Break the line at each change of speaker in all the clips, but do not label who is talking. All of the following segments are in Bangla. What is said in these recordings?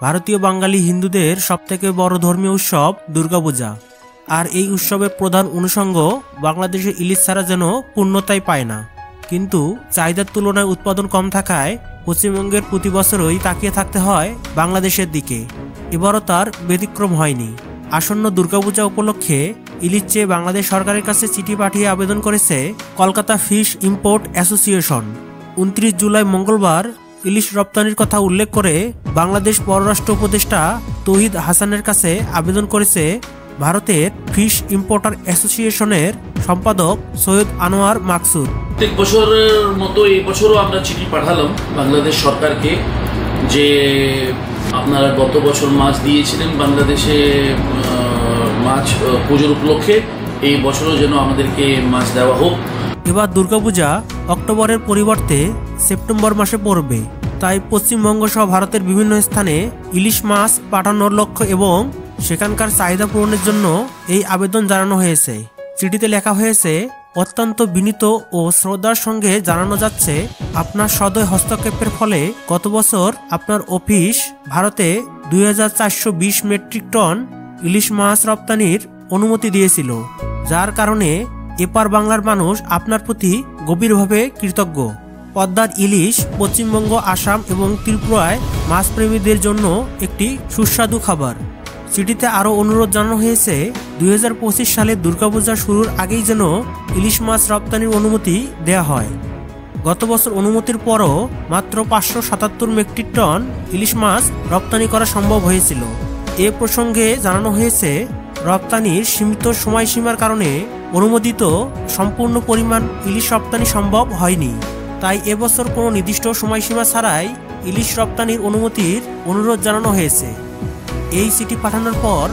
ভারতীয় বাঙালি হিন্দুদের সবথেকে বড় ধর্মীয় উৎসব দুর্গাপূজা। আর এই উৎসবের প্রধান অনুষঙ্গ বাংলাদেশে ইলিশ ছাড়া যেন পূর্ণতাই পায় না। কিন্তু চাহিদার তুলনায় উৎপাদন কম থাকায় পশ্চিমবঙ্গের প্রতি বছরই তাকিয়ে থাকতে হয় বাংলাদেশের দিকে। এবারও তার ব্যতিক্রম হয়নি। আসন্ন দুর্গাপূজা উপলক্ষে ইলিশ চেয়ে বাংলাদেশ সরকারের কাছে চিঠি পাঠিয়ে আবেদন করেছে Kolkata fish import association. 29 July মঙ্গলবার ইলিশ রপ্তানির কথা উল্লেখ করে বাংলাদেশ পররাষ্ট্র উপদেষ্টা তৌহিদ হাসানের কাছে আবেদন করেছে ভারতের ফিশ ইম্পোর্টার অ্যাসোসিয়েশনের সম্পাদক সৈয়দ আনোয়ার মাকসুদ।
প্রত্যেক বছরের মতো এই বছরও আমরা চিঠি পাঠালাম বাংলাদেশ সরকারকে যে আপনারা গত বছর মাছ দিয়েছিলেন বাংলাদেশে মাছ পুজোর উপলক্ষে, এই বছরও যেন আমাদেরকে মাছ দেওয়া হোক।
এবার দুর্গাপূজা অক্টোবরের পরিবর্তে সেপ্টেম্বর মাসে পড়বে, তাই পশ্চিমবঙ্গ সহ ভারতের বিভিন্ন স্থানে ইলিশ মাছ পাঠানোর লক্ষ্য এবং সেখানকার চাহিদা পূরণের জন্য এই আবেদন জানানো হয়েছে। চিঠিতে লেখা হয়েছে, অত্যন্ত বিনীত ও শ্রদ্ধার সঙ্গে জানানো যাচ্ছে, আপনার সদয় হস্তক্ষেপের ফলে গত বছর আপনার অফিস ভারতে 2420 মেট্রিক টন ইলিশ মাছ রপ্তানির অনুমতি দিয়েছিল, যার কারণে এপার বাংলার মানুষ আপনার প্রতি গভীরভাবে কৃতজ্ঞ। পদ্মার ইলিশ পশ্চিমবঙ্গ, আসাম এবং ত্রিপুরায় মাছপ্রেমীদের জন্য একটি সুস্বাদু খাবার। চিঠিতে আরও অনুরোধ জানানো হয়েছে 2025 সালে দুর্গাপূজা শুরুর আগেই যেন ইলিশ মাছ রপ্তানির অনুমতি দেয়া হয়। গত বছর অনুমতির পরও মাত্র 577 মেট্রিক টন ইলিশ মাছ রপ্তানি করা সম্ভব হয়েছিল। এ প্রসঙ্গে জানানো হয়েছে, রপ্তানির সীমিত সময়সীমার কারণে অনুমোদিত সম্পূর্ণ পরিমাণ ইলিশ রপ্তানি সম্ভব হয়নি। তাই এবছর কোনো নির্দিষ্ট সময়সীমা ছাড়াই ইলিশ রপ্তানির অনুমতির অনুরোধ জানানো হয়েছে। এই চিঠি পাঠানোর পর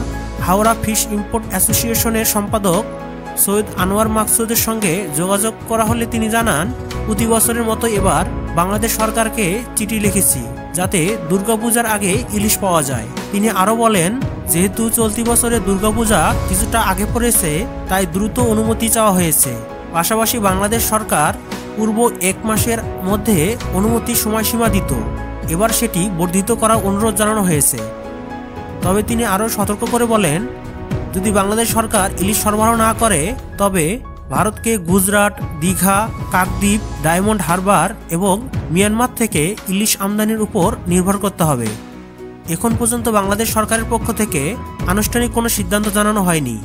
হাওড়া ফিশ ইম্পোর্ট অ্যাসোসিয়েশনের সম্পাদক সৈয়দ আনোয়ার মাকসুদের সঙ্গে যোগাযোগ করা হলে তিনি জানান, প্রতি বছরের মতো এবার বাংলাদেশ সরকারকে চিঠি লিখেছি যাতে দুর্গাপূজার আগে ইলিশ পাওয়া যায়। তিনি আরও বলেন, যেহেতু চলতি বছরে দুর্গাপূজা কিছুটা আগে পড়েছে, তাই দ্রুত অনুমতি চাওয়া হয়েছে। পাশাপাশি বাংলাদেশ সরকার পূর্ব 1 মাসের মধ্যে অনুমতির সময়সীমা দিত, এবার সেটি বর্ধিত করার অনুরোধ জানানো হয়েছে। তবে তিনি আরও সতর্ক করে বলেন, যদি বাংলাদেশ সরকার ইলিশ সরবরাহ না করে তবে ভারতকে গুজরাট, দীঘা, কাকদ্বীপ, ডায়মন্ড হারবার এবং মিয়ানমার থেকে ইলিশ আমদানির উপর নির্ভর করতে হবে। এখন পর্যন্ত বাংলাদেশ সরকারের পক্ষ থেকে আনুষ্ঠানিক কোনো সিদ্ধান্ত জানানো হয়নি।